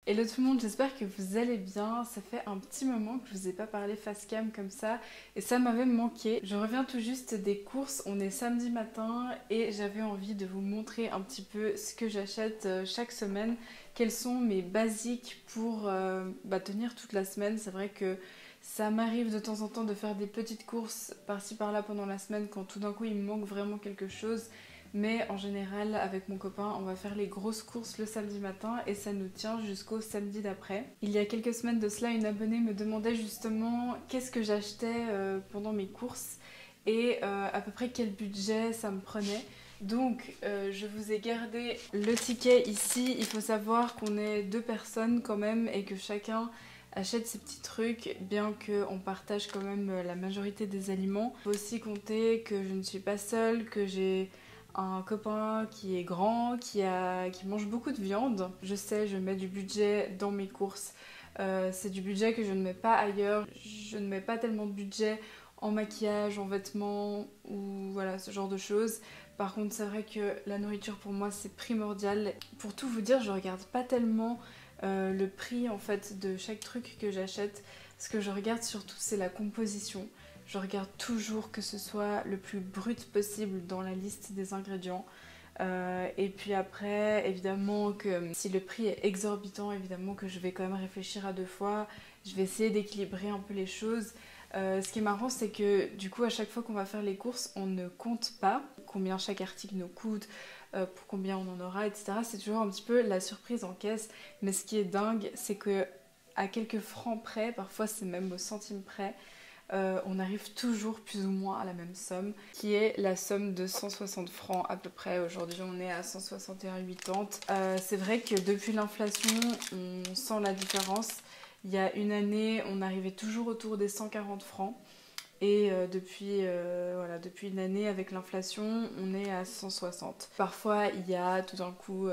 Hello tout le monde, j'espère que vous allez bien. Ça fait un petit moment que je vous ai pas parlé face cam comme ça et ça m'avait manqué. Je reviens tout juste des courses, on est samedi matin et j'avais envie de vous montrer un petit peu ce que j'achète chaque semaine. Quels sont mes basiques pour tenir toute la semaine. C'est vrai que ça m'arrive de temps en temps de faire des petites courses par-ci par-là pendant la semaine quand tout d'un coup il me manque vraiment quelque chose. Mais en général, avec mon copain, on va faire les grosses courses le samedi matin et ça nous tient jusqu'au samedi d'après. Il y a quelques semaines de cela, une abonnée me demandait justement qu'est-ce que j'achetais pendant mes courses et à peu près quel budget ça me prenait. Donc je vous ai gardé le ticket ici. Il faut savoir qu'on est deux personnes quand même et que chacun achète ses petits trucs, bien qu'on partage quand même la majorité des aliments. Il faut aussi compter que je ne suis pas seule, que j'ai un copain qui est grand, qui mange beaucoup de viande. Je sais, je mets du budget dans mes courses. C'est du budget que je ne mets pas ailleurs. Je ne mets pas tellement de budget en maquillage, en vêtements ou voilà ce genre de choses. Par contre, c'est vrai que la nourriture pour moi c'est primordial. Pour tout vous dire, je regarde pas tellement le prix en fait de chaque truc que j'achète. Ce que je regarde surtout c'est la composition. Je regarde toujours que ce soit le plus brut possible dans la liste des ingrédients. Et puis après, évidemment que si le prix est exorbitant, évidemment que je vais quand même réfléchir à deux fois. Je vais essayer d'équilibrer un peu les choses. Ce qui est marrant, c'est que du coup, à chaque fois qu'on va faire les courses, on ne compte pas combien chaque article nous coûte, pour combien on en aura, etc. C'est toujours un petit peu la surprise en caisse. Mais ce qui est dingue, c'est que à quelques francs près, parfois c'est même au centime près, on arrive toujours plus ou moins à la même somme, qui est la somme de 160 francs à peu près. Aujourd'hui, on est à 161,80. C'est vrai que depuis l'inflation, on sent la différence. Il y a une année, on arrivait toujours autour des 140 francs. Et depuis une année, avec l'inflation, on est à 160. Parfois, il y a tout d'un coup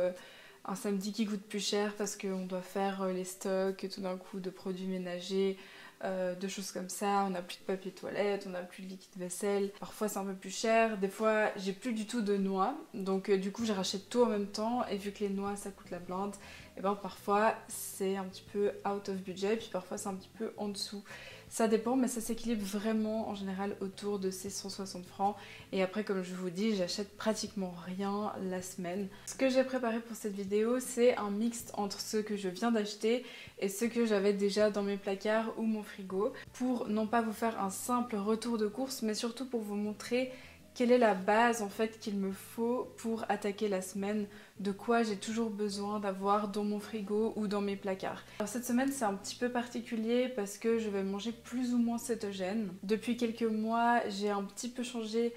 un samedi qui coûte plus cher parce qu'on doit faire les stocks tout d'un coup de produits ménagers, de choses comme ça. On n'a plus de papier toilette, on n'a plus de liquide vaisselle. Parfois c'est un peu plus cher. Des fois j'ai plus du tout de noix. Donc du coup je rachète tout en même temps. Et vu que les noix ça coûte la blinde, et ben parfois c'est un petit peu out of budget. Puis parfois c'est un petit peu en dessous. Ça dépend, mais ça s'équilibre vraiment en général autour de ces 160 francs. Et après, comme je vous dis, j'achète pratiquement rien la semaine. Ce que j'ai préparé pour cette vidéo, c'est un mix entre ceux que je viens d'acheter et ceux que j'avais déjà dans mes placards ou mon frigo. Pour non pas vous faire un simple retour de course, mais surtout pour vous montrer quelle est la base en fait qu'il me faut pour attaquer la semaine, de quoi j'ai toujours besoin d'avoir dans mon frigo ou dans mes placards. Alors cette semaine c'est un petit peu particulier parce que je vais manger plus ou moins cétogène. Depuis quelques mois j'ai un petit peu changé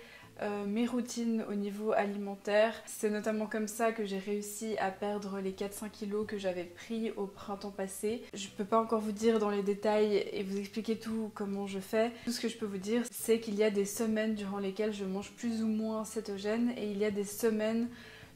mes routines au niveau alimentaire. C'est notamment comme ça que j'ai réussi à perdre les 4-5 kilos que j'avais pris au printemps passé. Je peux pas encore vous dire dans les détails et vous expliquer tout comment je fais. Tout ce que je peux vous dire, c'est qu'il y a des semaines durant lesquelles je mange plus ou moins cétogène et il y a des semaines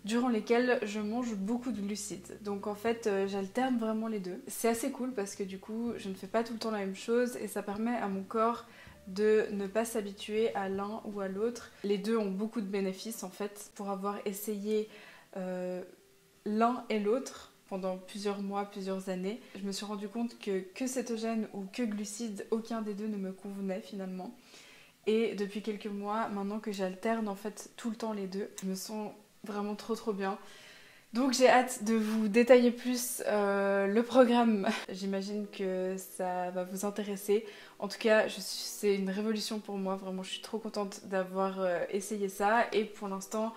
durant lesquelles je mange beaucoup de glucides. Donc en fait, j'alterne vraiment les deux. C'est assez cool parce que du coup, je ne fais pas tout le temps la même chose et ça permet à mon corps de ne pas s'habituer à l'un ou à l'autre. Les deux ont beaucoup de bénéfices en fait. Pour avoir essayé l'un et l'autre pendant plusieurs mois, plusieurs années, je me suis rendu compte que cétogène ou que glucides, aucun des deux ne me convenait finalement. Et depuis quelques mois, maintenant que j'alterne en fait tout le temps les deux, je me sens vraiment trop bien. Donc j'ai hâte de vous détailler plus le programme. J'imagine que ça va vous intéresser. En tout cas, c'est une révolution pour moi. Vraiment, je suis trop contente d'avoir essayé ça. Et pour l'instant,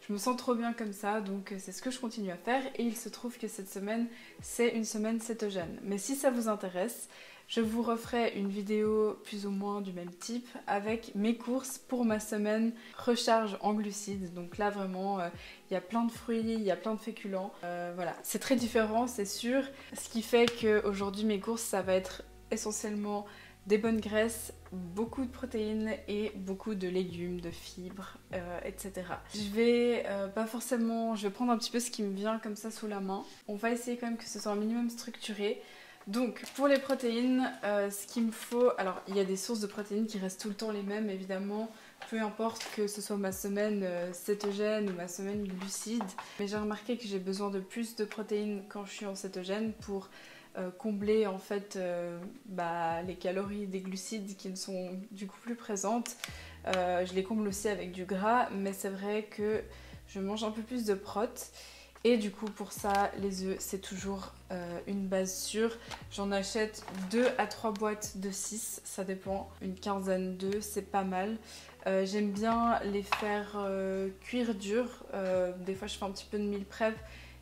je me sens trop bien comme ça. Donc c'est ce que je continue à faire. Et il se trouve que cette semaine, c'est une semaine cétogène. Mais si ça vous intéresse, je vous referai une vidéo plus ou moins du même type avec mes courses pour ma semaine recharge en glucides. Donc là vraiment, il y a plein de fruits, il y a plein de féculents. Voilà, c'est très différent, c'est sûr. Ce qui fait qu'aujourd'hui mes courses, ça va être essentiellement des bonnes graisses, beaucoup de protéines et beaucoup de légumes, de fibres, etc. Je vais je vais prendre un petit peu ce qui me vient comme ça sous la main. On va essayer quand même que ce soit un minimum structuré. Donc pour les protéines, ce qu'il me faut, alors il y a des sources de protéines qui restent tout le temps les mêmes évidemment. peu importe que ce soit ma semaine cétogène ou ma semaine glucide. Mais j'ai remarqué que j'ai besoin de plus de protéines quand je suis en cétogène pour combler en fait les calories des glucides qui ne sont du coup plus présentes. Je les comble aussi avec du gras, mais c'est vrai que je mange un peu plus de prot. Et du coup pour ça les œufs c'est toujours une base sûre. J'en achète 2 à 3 boîtes de 6, ça dépend, une quinzaine d'œufs, c'est pas mal. J'aime bien les faire cuire dur, des fois je fais un petit peu de meal prep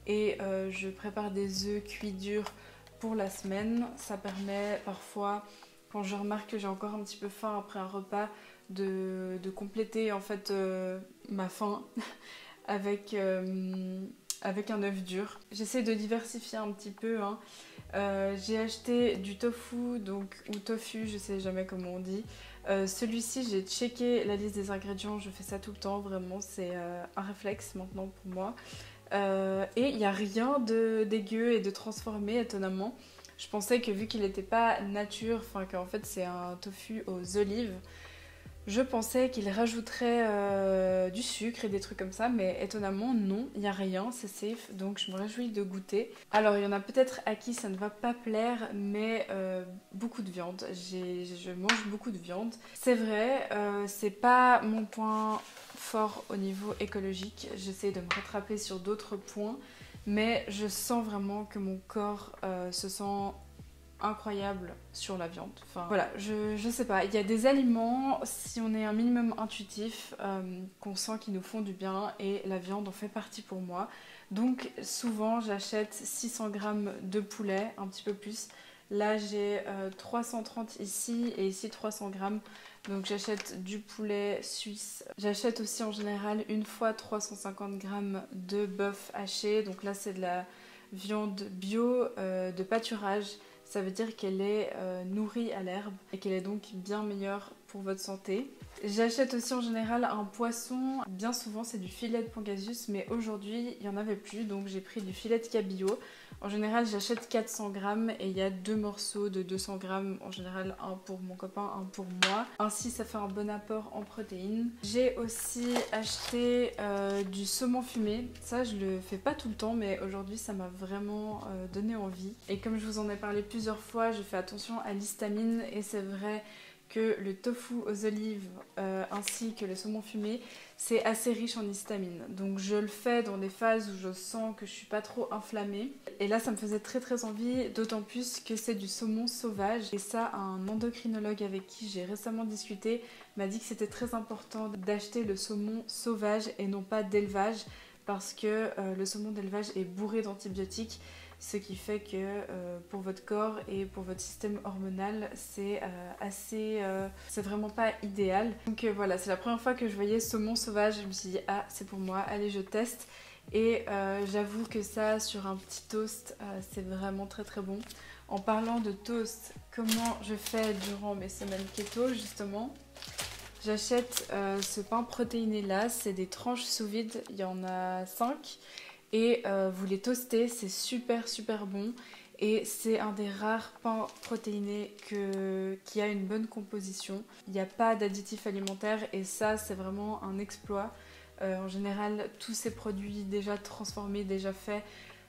et je prépare des œufs cuits durs pour la semaine. Ça permet parfois, quand je remarque que j'ai encore un petit peu faim après un repas, de compléter en fait ma faim avec un œuf dur. J'essaie de diversifier un petit peu. Hein. J'ai acheté du tofu, ou tofu, je sais jamais comment on dit. Celui-ci, j'ai checké la liste des ingrédients, je fais ça tout le temps, vraiment, c'est un réflexe maintenant pour moi. Et il n'y a rien de dégueu et de transformé, étonnamment. Je pensais que vu qu'il n'était pas nature, enfin qu'en fait c'est un tofu aux olives, je pensais qu'il rajouterait du sucre et des trucs comme ça, mais étonnamment non, il n'y a rien, c'est safe, donc je me réjouis de goûter. Alors il y en a peut-être à qui ça ne va pas plaire, mais beaucoup de viande, je mange beaucoup de viande. C'est vrai, c'est pas mon point fort au niveau écologique, j'essaie de me rattraper sur d'autres points, mais je sens vraiment que mon corps se sent incroyable sur la viande. Enfin voilà, je sais pas, il y a des aliments, si on est un minimum intuitif, qu'on sent qu'ils nous font du bien et la viande en fait partie pour moi. Donc souvent j'achète 600 grammes de poulet, un petit peu plus. Là j'ai 330 ici et ici 300 grammes. Donc j'achète du poulet suisse. J'achète aussi en général une fois 350 grammes de bœuf haché. Donc là c'est de la viande bio de pâturage. Ça veut dire qu'elle est nourrie à l'herbe et qu'elle est donc bien meilleure pour votre santé. J'achète aussi en général un poisson, bien souvent c'est du filet de Pangasius, mais aujourd'hui il n'y en avait plus, donc j'ai pris du filet de cabillaud. En général j'achète 400 grammes et il y a 2 morceaux de 200 grammes, en général un pour mon copain, un pour moi. Ainsi ça fait un bon apport en protéines. J'ai aussi acheté du saumon fumé, ça je le fais pas tout le temps, mais aujourd'hui ça m'a vraiment donné envie. Et comme je vous en ai parlé plusieurs fois, je fais attention à l'histamine et c'est vrai que le tofu aux olives ainsi que le saumon fumé, c'est assez riche en histamine. Donc je le fais dans des phases où je sens que je suis pas trop inflammée. Et là ça me faisait très très envie, d'autant plus que c'est du saumon sauvage. Et ça, un endocrinologue avec qui j'ai récemment discuté m'a dit que c'était très important d'acheter le saumon sauvage et non pas d'élevage, parce que le saumon d'élevage est bourré d'antibiotiques, ce qui fait que pour votre corps et pour votre système hormonal, c'est c'est vraiment pas idéal. Donc voilà, c'est la première fois que je voyais saumon sauvage, je me suis dit ah c'est pour moi, allez je teste. Et j'avoue que ça sur un petit toast, c'est vraiment très très bon. En parlant de toast, comment je fais durant mes semaines keto justement? J'achète ce pain protéiné là, c'est des tranches sous vide, il y en a 5. Et vous les toastez, c'est super super bon. Et c'est un des rares pains protéinés qui a une bonne composition. Il n'y a pas d'additifs alimentaires et ça c'est vraiment un exploit. En général, tous ces produits déjà transformés, déjà faits,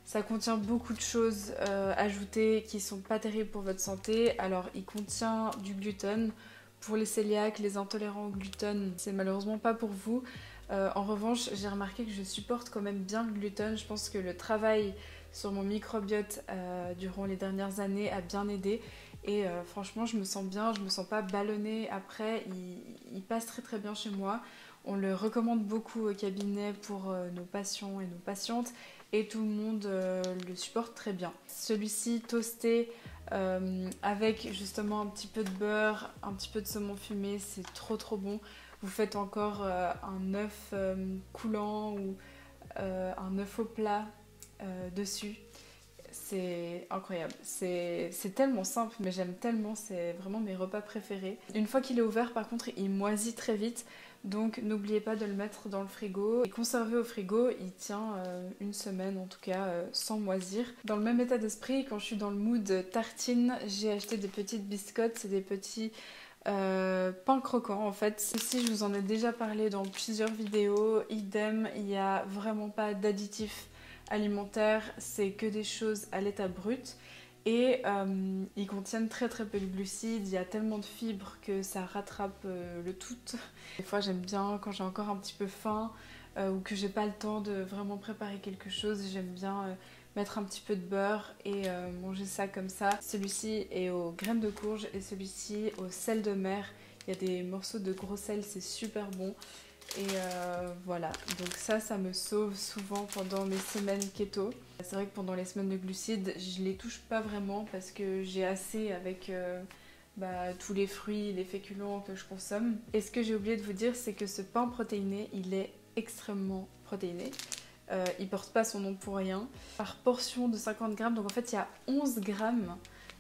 ça contient beaucoup de choses ajoutées qui sont pas terribles pour votre santé. Alors il contient du gluten. Pour les cœliaques, les intolérants au gluten, c'est malheureusement pas pour vous. En revanche, j'ai remarqué que je supporte quand même bien le gluten. Je pense que le travail sur mon microbiote durant les dernières années a bien aidé. Et franchement, je me sens bien, je me sens pas ballonnée après. Il passe très très bien chez moi. On le recommande beaucoup au cabinet pour nos patients et nos patientes. Et tout le monde le supporte très bien. Celui-ci toasté avec justement un petit peu de beurre, un petit peu de saumon fumé, c'est trop trop bon. Vous faites encore un œuf coulant ou un œuf au plat dessus. C'est incroyable. C'est tellement simple, mais j'aime tellement. C'est vraiment mes repas préférés. Une fois qu'il est ouvert, par contre, il moisit très vite. Donc n'oubliez pas de le mettre dans le frigo. Et conservé au frigo, il tient une semaine en tout cas sans moisir. Dans le même état d'esprit, quand je suis dans le mood tartine, j'ai acheté des petites biscottes. C'est des petits pain croquant en fait. Ceci je vous en ai déjà parlé dans plusieurs vidéos, idem, il n'y a vraiment pas d'additifs alimentaires, c'est que des choses à l'état brut et ils contiennent très très peu de glucides, il y a tellement de fibres que ça rattrape le tout. Des fois j'aime bien quand j'ai encore un petit peu faim ou que j'ai pas le temps de vraiment préparer quelque chose, j'aime bien mettre un petit peu de beurre et manger ça comme ça. Celui-ci est aux graines de courge et celui-ci au sel de mer. Il y a des morceaux de gros sel, c'est super bon. Et voilà, donc ça me sauve souvent pendant mes semaines keto. C'est vrai que pendant les semaines de glucides, je les touche pas vraiment parce que j'ai assez avec tous les fruits, les féculents que je consomme. Et ce que j'ai oublié de vous dire, c'est que ce pain protéiné, il est extrêmement protéiné. Il porte pas son nom pour rien. Par portion de 50 grammes, donc en fait il y a 11 grammes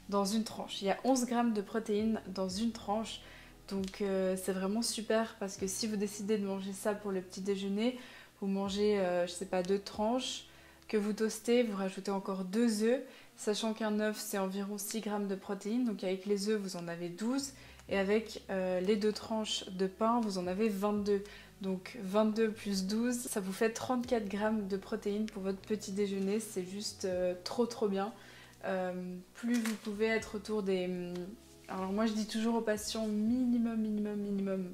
dans une tranche. Il y a 11 grammes de protéines dans une tranche. Donc c'est vraiment super parce que si vous décidez de manger ça pour le petit déjeuner, vous mangez, je sais pas, 2 tranches que vous toastez, vous rajoutez encore 2 œufs, sachant qu'un œuf c'est environ 6 grammes de protéines, donc avec les œufs vous en avez 12 et avec les 2 tranches de pain vous en avez 22. Donc 22 plus 12, ça vous fait 34 grammes de protéines pour votre petit déjeuner, c'est juste trop bien. Plus vous pouvez être autour des... Alors moi je dis toujours aux patients minimum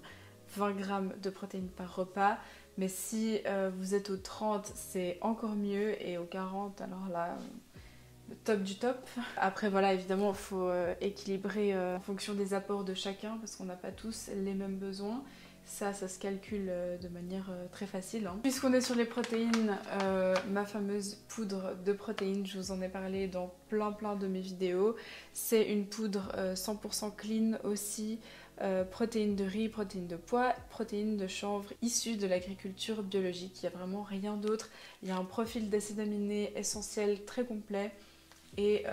20 grammes de protéines par repas. Mais si vous êtes au 30, c'est encore mieux. Et au 40, alors là, le top du top. Après voilà, évidemment, il faut équilibrer en fonction des apports de chacun. Parce qu'on n'a pas tous les mêmes besoins. Ça se calcule de manière très facile. Puisqu'on est sur les protéines, ma fameuse poudre de protéines, je vous en ai parlé dans plein de mes vidéos. C'est une poudre 100% clean aussi, protéines de riz, protéines de pois, protéines de chanvre issues de l'agriculture biologique. Il n'y a vraiment rien d'autre. Il y a un profil d'acides aminés essentiels très complet. Et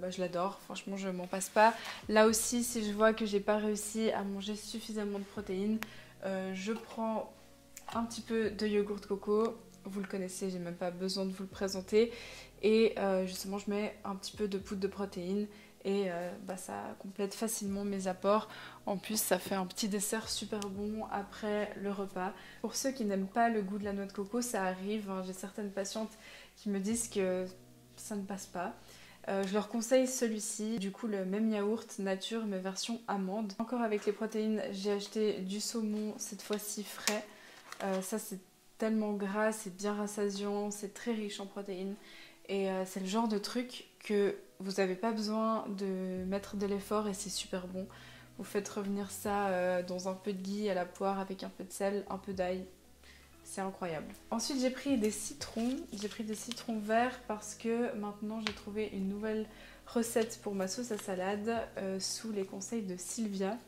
je l'adore, franchement je m'en passe pas. Là aussi, si je vois que j'ai pas réussi à manger suffisamment de protéines, je prends un petit peu de yogourt coco, vous le connaissez, j'ai même pas besoin de vous le présenter, et justement je mets un petit peu de poudre de protéines et ça complète facilement mes apports. En plus ça fait un petit dessert super bon après le repas. Pour ceux qui n'aiment pas le goût de la noix de coco, ça arrive, hein, j'ai certaines patientes qui me disent que ça ne passe pas. Je leur conseille celui-ci, du coup le même yaourt nature mais version amande. Encore avec les protéines, j'ai acheté du saumon, cette fois-ci frais. Ça c'est tellement gras, c'est bien rassasiant, c'est très riche en protéines. Et c'est le genre de truc que vous n'avez pas besoin de mettre de l'effort et c'est super bon. Vous faites revenir ça dans un peu de ghee à la poire avec un peu de sel, un peu d'ail. C'est incroyable. Ensuite j'ai pris des citrons verts parce que maintenant j'ai trouvé une nouvelle recette pour ma sauce à salade sous les conseils de Sylvia.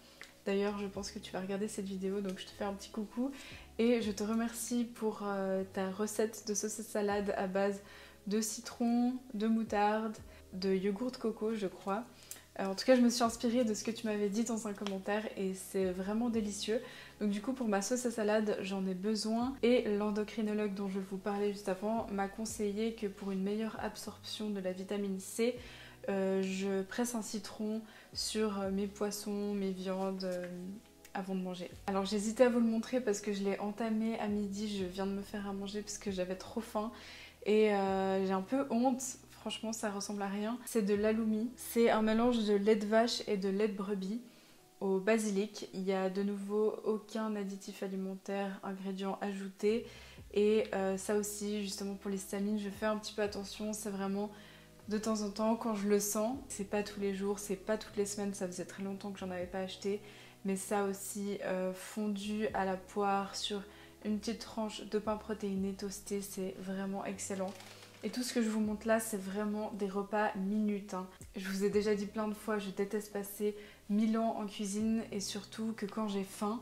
D'ailleurs je pense que tu vas regarder cette vidéo donc je te fais un petit coucou et je te remercie pour ta recette de sauce à salade à base de citron, de moutarde, de yogourt coco je crois. En tout cas, je me suis inspirée de ce que tu m'avais dit dans un commentaire et c'est vraiment délicieux. Donc du coup, pour ma sauce à salade, j'en ai besoin. Et l'endocrinologue dont je vous parlais juste avant m'a conseillé que pour une meilleure absorption de la vitamine C, je presse un citron sur mes poissons, mes viandes avant de manger. Alors j'hésitais à vous le montrer parce que je l'ai entamé à midi, je viens de me faire à manger parce que j'avais trop faim. Et j'ai un peu honte. Franchement, ça ressemble à rien. C'est de l'aloumi. C'est un mélange de lait de vache et de lait de brebis au basilic. Il n'y a de nouveau aucun additif alimentaire, ingrédient ajouté. Et ça aussi, justement pour l'histamine, je fais un petit peu attention. C'est vraiment de temps en temps quand je le sens. C'est pas tous les jours, c'est pas toutes les semaines. Ça faisait très longtemps que j'en avais pas acheté. Mais ça aussi, fondu à la poire sur une petite tranche de pain protéiné toasté, c'est vraiment excellent. Et tout ce que je vous montre là, c'est vraiment des repas minutes. Je vous ai déjà dit plein de fois, je déteste passer 1000 ans en cuisine et surtout que quand j'ai faim,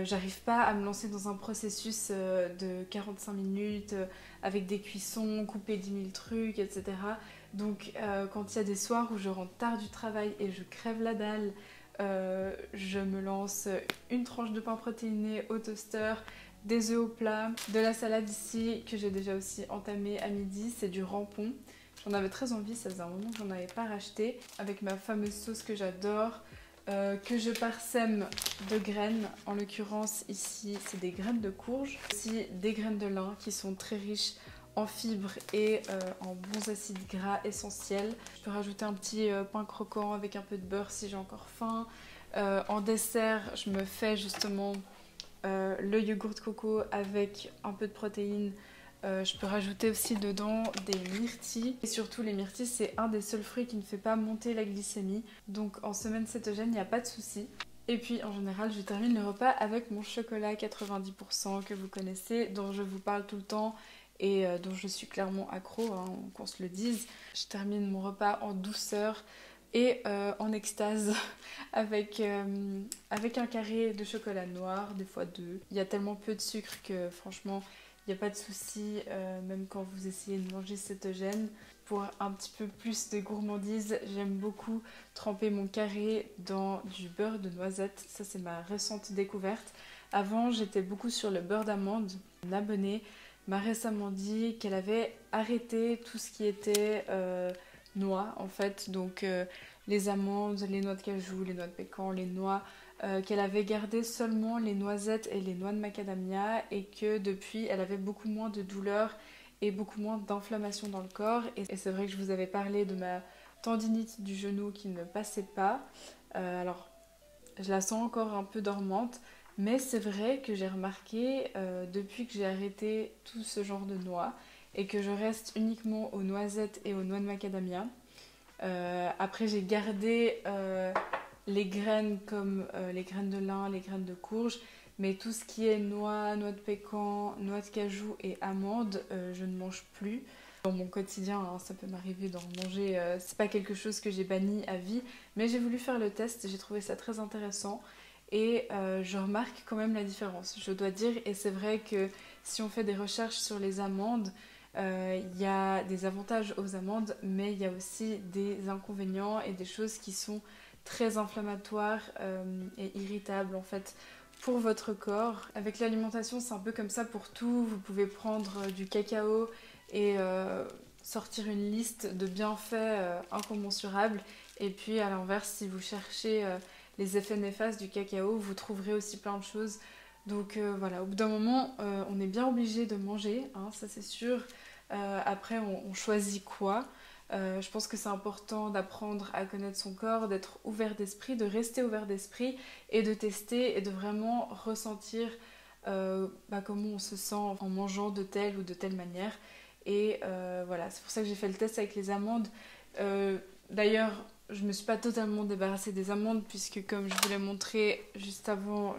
j'arrive pas à me lancer dans un processus de 45 minutes avec des cuissons, couper 10 000 trucs, etc. Donc quand il y a des soirs où je rentre tard du travail et je crève la dalle, je me lance une tranche de pain protéiné au toaster, des œufs au plat, de la salade ici que j'ai déjà aussi entamée à midi, c'est du rampon. J'en avais très envie, ça faisait un moment que j'en avais pas racheté, avec ma fameuse sauce que j'adore, que je parsème de graines. En l'occurrence ici c'est des graines de courge, aussi des graines de lin qui sont très riches en fibres et en bons acides gras essentiels. Je peux rajouter un petit pain croquant avec un peu de beurre si j'ai encore faim. En dessert je me fais justement le yogourt de coco avec un peu de protéines. Je peux rajouter aussi dedans des myrtilles. Et surtout les myrtilles c'est un des seuls fruits qui ne fait pas monter la glycémie. Donc en semaine cétogène il n'y a pas de souci. Et puis en général je termine le repas avec mon chocolat 90% que vous connaissez, dont je vous parle tout le temps et dont je suis clairement accro, hein, qu'on se le dise. Je termine mon repas en douceur et en extase avec un carré de chocolat noir, des fois deux. Il y a tellement peu de sucre que franchement il n'y a pas de souci, même quand vous essayez de manger cétogène. Pour un petit peu plus de gourmandise, j'aime beaucoup tremper mon carré dans du beurre de noisette. Ça c'est ma récente découverte. Avant j'étais beaucoup sur le beurre d'amande. Une abonnée m'a récemment dit qu'elle avait arrêté tout ce qui était noix en fait. Donc les amandes, les noix de cajou, les noix de pécan, les noix, qu'elle avait gardé seulement les noisettes et les noix de macadamia et que depuis elle avait beaucoup moins de douleurs et beaucoup moins d'inflammation dans le corps. Et c'est vrai que je vous avais parlé de ma tendinite du genou qui ne passait pas. Alors je la sens encore un peu dormante, mais c'est vrai que j'ai remarqué depuis que j'ai arrêté tout ce genre de noix et que je reste uniquement aux noisettes et aux noix de macadamia. Après j'ai gardé les graines comme les graines de lin, les graines de courge, mais tout ce qui est noix, noix de pécan, noix de cajou et amandes, je ne mange plus. Dans mon quotidien, hein, ça peut m'arriver d'en manger, c'est pas quelque chose que j'ai banni à vie, mais j'ai voulu faire le test, j'ai trouvé ça très intéressant et je remarque quand même la différence, je dois dire, et c'est vrai que si on fait des recherches sur les amandes, il y a des avantages aux amandes, mais il y a aussi des inconvénients et des choses qui sont très inflammatoires et irritables en fait pour votre corps. Avec l'alimentation c'est un peu comme ça pour tout, vous pouvez prendre du cacao et sortir une liste de bienfaits incommensurables et puis à l'inverse si vous cherchez les effets néfastes du cacao vous trouverez aussi plein de choses. Donc voilà, au bout d'un moment on est bien obligé de manger, hein, ça c'est sûr. Après on choisit quoi. Je pense que c'est important d'apprendre à connaître son corps, d'être ouvert d'esprit, de rester ouvert d'esprit et de tester et de vraiment ressentir comment on se sent en mangeant de telle ou de telle manière. Et voilà, c'est pour ça que j'ai fait le test avec les amandes. D'ailleurs, je ne me suis pas totalement débarrassée des amandes puisque comme je vous l'ai montré juste avant,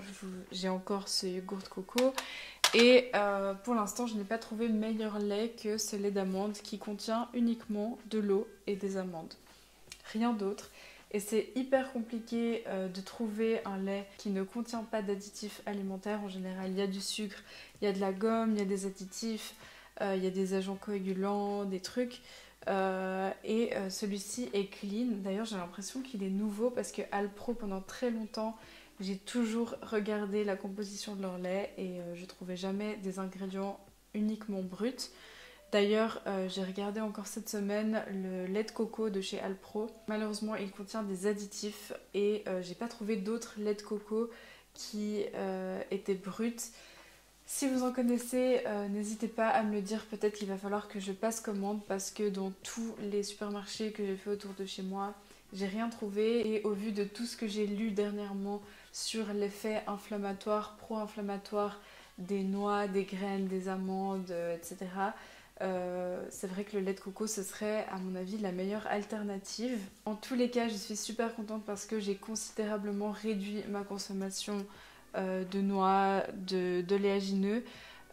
j'ai encore ce yogourt de coco. Et pour l'instant, je n'ai pas trouvé meilleur lait que ce lait d'amande qui contient uniquement de l'eau et des amandes. Rien d'autre. Et c'est hyper compliqué de trouver un lait qui ne contient pas d'additifs alimentaires. En général, il y a du sucre, il y a de la gomme, il y a des additifs, il y a des agents coagulants, des trucs. Celui-ci est clean. D'ailleurs, j'ai l'impression qu'il est nouveau parce que Alpro, pendant très longtemps, j'ai toujours regardé la composition de leur lait et je trouvais jamais des ingrédients uniquement bruts. D'ailleurs, j'ai regardé encore cette semaine le lait de coco de chez Alpro. Malheureusement, il contient des additifs et j'ai pas trouvé d'autres laits de coco qui étaient bruts. Si vous en connaissez, n'hésitez pas à me le dire. Peut-être qu'il va falloir que je passe commande parce que dans tous les supermarchés que j'ai fait autour de chez moi, j'ai rien trouvé. Et au vu de tout ce que j'ai lu dernièrement sur l'effet inflammatoire, pro-inflammatoire des noix, des graines, des amandes, etc., c'est vrai que le lait de coco ce serait à mon avis la meilleure alternative. En tous les cas je suis super contente parce que j'ai considérablement réduit ma consommation de noix, de léagineux.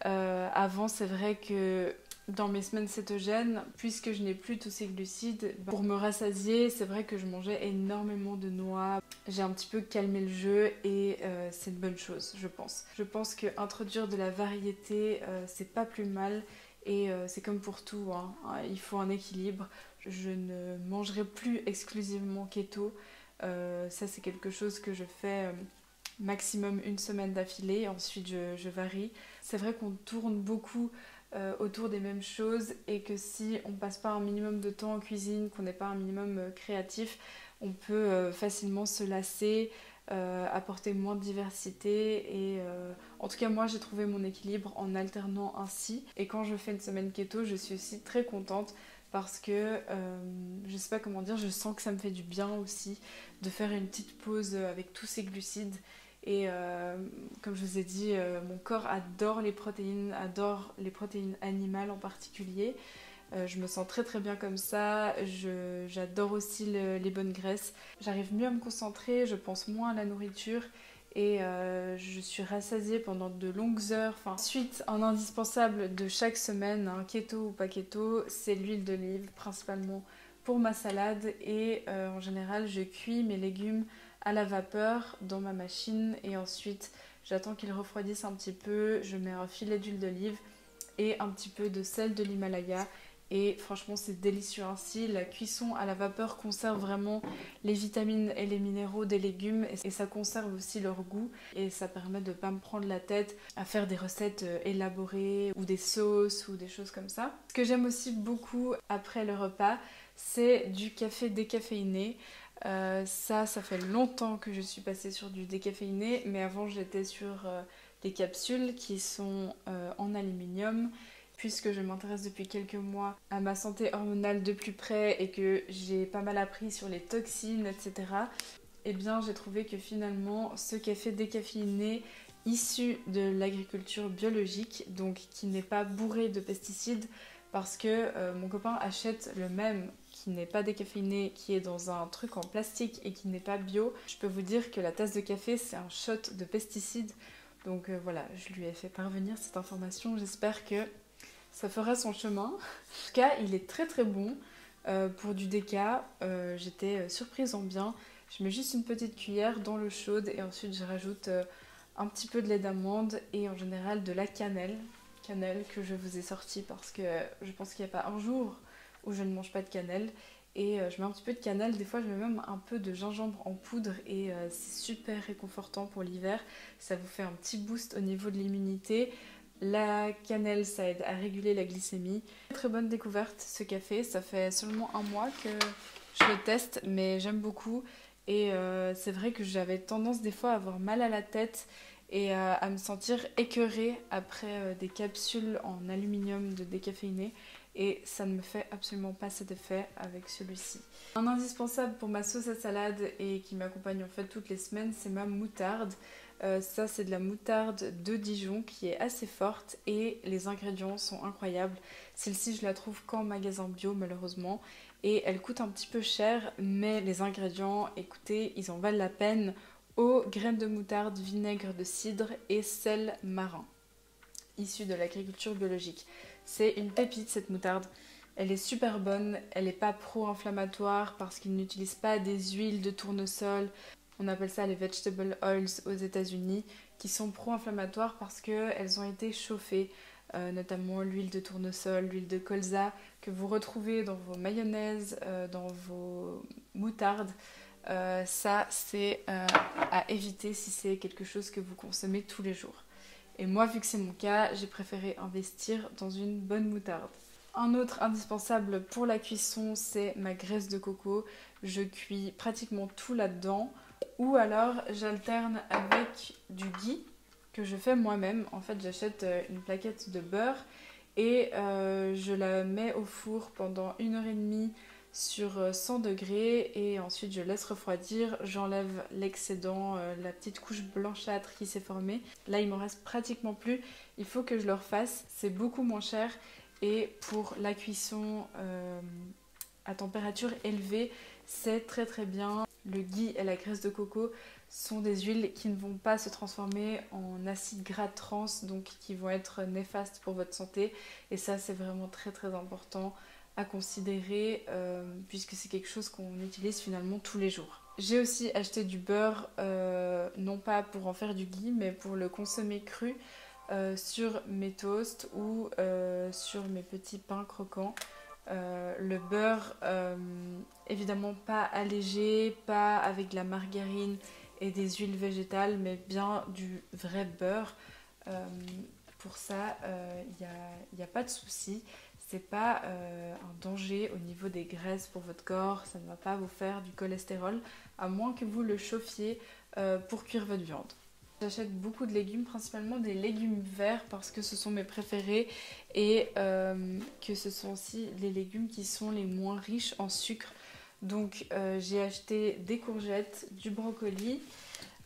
Avant c'est vrai que dans mes semaines cétogènes, puisque je n'ai plus tous ces glucides, pour me rassasier c'est vrai que je mangeais énormément de noix. J'ai un petit peu calmé le jeu et c'est une bonne chose je pense. Je pense qu'introduire de la variété c'est pas plus mal. Et c'est comme pour tout, hein. Il faut un équilibre. Je ne mangerai plus exclusivement keto. Ça c'est quelque chose que je fais maximum une semaine d'affilée. Ensuite je varie. C'est vrai qu'on tourne beaucoup autour des mêmes choses et que si on passe pas un minimum de temps en cuisine, qu'on n'est pas un minimum créatif, On peut facilement se lasser, apporter moins de diversité et en tout cas moi j'ai trouvé mon équilibre en alternant ainsi. Et quand je fais une semaine keto, je suis aussi très contente parce que je sais pas comment dire, je sens que ça me fait du bien aussi de faire une petite pause avec tous ces glucides. Et comme je vous ai dit, mon corps adore les protéines animales en particulier. Je me sens très très bien comme ça, j'adore aussi les bonnes graisses. J'arrive mieux à me concentrer, je pense moins à la nourriture et je suis rassasiée pendant de longues heures. Enfin, ensuite, un indispensable de chaque semaine, hein, keto ou pas keto, c'est l'huile d'olive, principalement pour ma salade. Et en général, je cuis mes légumes à la vapeur dans ma machine et ensuite j'attends qu'ils refroidissent un petit peu, je mets un filet d'huile d'olive et un petit peu de sel de l'Himalaya. Et franchement c'est délicieux ainsi. La cuisson à la vapeur conserve vraiment les vitamines et les minéraux des légumes et ça conserve aussi leur goût et ça permet de ne pas me prendre la tête à faire des recettes élaborées ou des sauces ou des choses comme ça. Ce que j'aime aussi beaucoup après le repas, c'est du café décaféiné. Ça fait longtemps que je suis passée sur du décaféiné, mais avant j'étais sur des capsules qui sont en aluminium. Puisque je m'intéresse depuis quelques mois à ma santé hormonale de plus près et que j'ai pas mal appris sur les toxines, etc., eh bien j'ai trouvé que finalement ce café décaféiné issu de l'agriculture biologique, donc qui n'est pas bourré de pesticides, parce que mon copain achète le même qui n'est pas décaféiné, qui est dans un truc en plastique et qui n'est pas bio. Je peux vous dire que la tasse de café c'est un shot de pesticides. Donc voilà, je lui ai fait parvenir cette information, j'espère que ça fera son chemin. En tout cas, il est très très bon. Pour du déca, j'étais surprise en bien. Je mets juste une petite cuillère dans l'eau chaude et ensuite je rajoute un petit peu de lait d'amande et en général de la cannelle. Cannelle que je vous ai sortie parce que je pense qu'il n'y a pas un jour où je ne mange pas de cannelle. Et je mets un petit peu de cannelle, des fois je mets même un peu de gingembre en poudre et c'est super réconfortant pour l'hiver. Ça vous fait un petit boost au niveau de l'immunité. La cannelle, ça aide à réguler la glycémie. Très bonne découverte ce café, ça fait seulement un mois que je le teste, mais j'aime beaucoup. Et c'est vrai que j'avais tendance des fois à avoir mal à la tête et à me sentir écœurée après des capsules en aluminium de décaféiné. Et ça ne me fait absolument pas cet effet avec celui-ci. Un indispensable pour ma sauce à salade et qui m'accompagne en fait toutes les semaines, c'est ma moutarde. Ça c'est de la moutarde de Dijon qui est assez forte et les ingrédients sont incroyables. Celle-ci je la trouve qu'en magasin bio malheureusement et elle coûte un petit peu cher, mais les ingrédients, écoutez, ils en valent la peine. Eau, graines de moutarde, vinaigre de cidre et sel marin issu de l'agriculture biologique. C'est une pépite cette moutarde. Elle est super bonne, elle n'est pas pro-inflammatoire parce qu'ils n'utilisent pas des huiles de tournesol. On appelle ça les vegetable oils aux États-Unis, qui sont pro-inflammatoires parce qu'elles ont été chauffées, notamment l'huile de tournesol, l'huile de colza, que vous retrouvez dans vos mayonnaises, dans vos moutardes. Ça, c'est à éviter si c'est quelque chose que vous consommez tous les jours. Et moi, vu que c'est mon cas, j'ai préféré investir dans une bonne moutarde. Un autre indispensable pour la cuisson, c'est ma graisse de coco. Je cuis pratiquement tout là-dedans. Ou alors, j'alterne avec du ghee que je fais moi-même. En fait, j'achète une plaquette de beurre et je la mets au four pendant 1h30 sur 100 degrés et ensuite je laisse refroidir, j'enlève l'excédent, la petite couche blanchâtre qui s'est formée. Là il m'en reste pratiquement plus, il faut que je le refasse, c'est beaucoup moins cher et pour la cuisson à température élevée c'est très très bien. Le ghee et la graisse de coco sont des huiles qui ne vont pas se transformer en acides gras trans, donc qui vont être néfastes pour votre santé et ça c'est vraiment très très important à considérer puisque c'est quelque chose qu'on utilise finalement tous les jours. J'ai aussi acheté du beurre, non pas pour en faire du ghee, mais pour le consommer cru sur mes toasts ou sur mes petits pains croquants. Le beurre, évidemment pas allégé, pas avec de la margarine et des huiles végétales, mais bien du vrai beurre. Pour ça, il n'y a pas de souci. c'est pas un danger au niveau des graisses pour votre corps, ça ne va pas vous faire du cholestérol, à moins que vous le chauffiez pour cuire votre viande. J'achète beaucoup de légumes, principalement des légumes verts parce que ce sont mes préférés et que ce sont aussi les légumes qui sont les moins riches en sucre. Donc j'ai acheté des courgettes, du brocoli,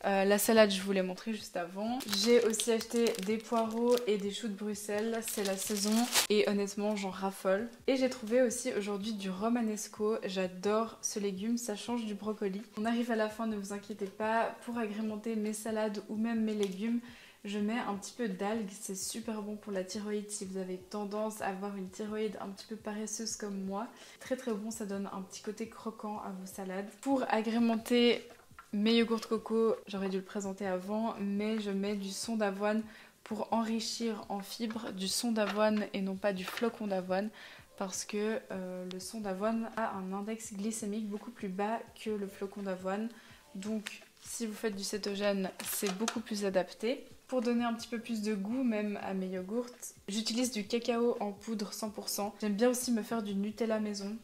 la salade je vous l'ai montré juste avant. J'ai aussi acheté des poireaux et des choux de Bruxelles, c'est la saison et honnêtement j'en raffole. Et j'ai trouvé aussi aujourd'hui du romanesco, j'adore ce légume, ça change du brocoli. On arrive à la fin, ne vous inquiétez pas, pour agrémenter mes salades ou même mes légumes, je mets un petit peu d'algues, c'est super bon pour la thyroïde si vous avez tendance à avoir une thyroïde un petit peu paresseuse comme moi. Très très bon, ça donne un petit côté croquant à vos salades. Pour agrémenter mes yogourts coco, j'aurais dû le présenter avant, mais je mets du son d'avoine pour enrichir en fibres, du son d'avoine et non pas du flocon d'avoine, parce que le son d'avoine a un index glycémique beaucoup plus bas que le flocon d'avoine. Donc si vous faites du cétogène, c'est beaucoup plus adapté. Pour donner un petit peu plus de goût même à mes yogourts, j'utilise du cacao en poudre 100%. J'aime bien aussi me faire du Nutella maison.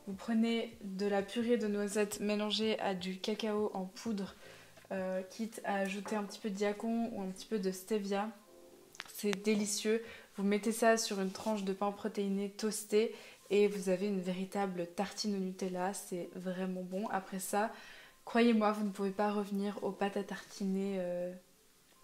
Vous prenez de la purée de noisettes mélangée à du cacao en poudre, quitte à ajouter un petit peu de yacon ou un petit peu de stevia. C'est délicieux. Vous mettez ça sur une tranche de pain protéiné toasté et vous avez une véritable tartine au Nutella. C'est vraiment bon. Après ça, croyez-moi, vous ne pouvez pas revenir aux pâtes à tartiner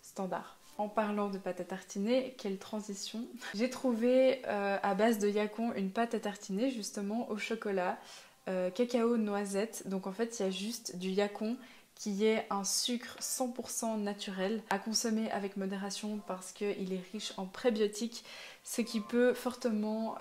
standard. En parlant de pâte à tartiner, quelle transition! J'ai trouvé à base de yacon une pâte à tartiner justement au chocolat, cacao, noisette. Donc en fait il y a juste du yacon qui est un sucre 100% naturel à consommer avec modération parce qu'il est riche en prébiotiques, ce qui peut fortement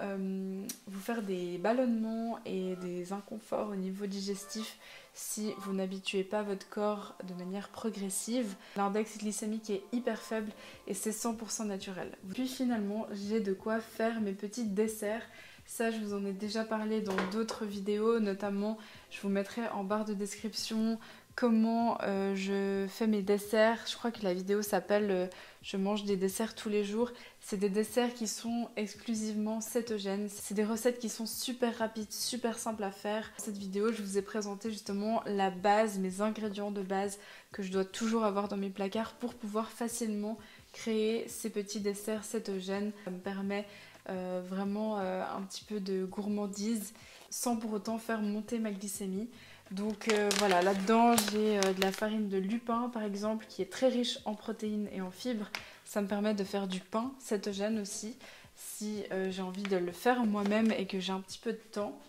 vous faire des ballonnements et des inconforts au niveau digestif si vous n'habituez pas votre corps de manière progressive. L'index glycémique est hyper faible et c'est 100% naturel. Puis finalement, j'ai de quoi faire mes petits desserts. Ça, je vous en ai déjà parlé dans d'autres vidéos, notamment je vous mettrai en barre de description comment je fais mes desserts. Je crois que la vidéo s'appelle je mange des desserts tous les jours. C'est des desserts qui sont exclusivement cétogènes. C'est des recettes qui sont super rapides, super simples à faire. Dans cette vidéo, je vous ai présenté justement la base, mes ingrédients de base que je dois toujours avoir dans mes placards pour pouvoir facilement créer ces petits desserts cétogènes. Ça me permet vraiment un petit peu de gourmandise sans pour autant faire monter ma glycémie. Donc voilà, là-dedans j'ai de la farine de lupin par exemple qui est très riche en protéines et en fibres. Ça me permet de faire du pain cétogène aussi si j'ai envie de le faire moi-même et que j'ai un petit peu de temps.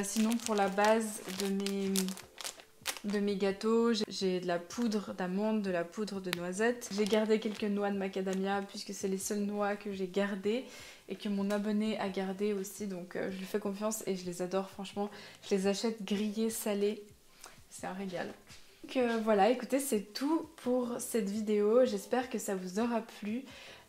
Sinon pour la base de mes gâteaux, j'ai de la poudre d'amande, de la poudre de noisette. J'ai gardé quelques noix de macadamia puisque c'est les seules noix que j'ai gardées et que mon abonné a gardé aussi, donc je lui fais confiance et je les adore franchement. Je les achète grillées, salées, c'est un régal. Donc voilà, écoutez, c'est tout pour cette vidéo, j'espère que ça vous aura plu.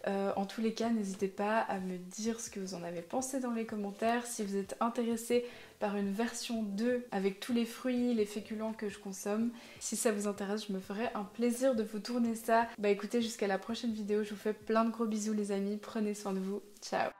En tous les cas, n'hésitez pas à me dire ce que vous en avez pensé dans les commentaires. Si vous êtes intéressé par une version 2 avec tous les fruits, les féculents que je consomme, si ça vous intéresse, je me ferai un plaisir de vous tourner ça. Bah écoutez, jusqu'à la prochaine vidéo, je vous fais plein de gros bisous les amis, prenez soin de vous, ciao!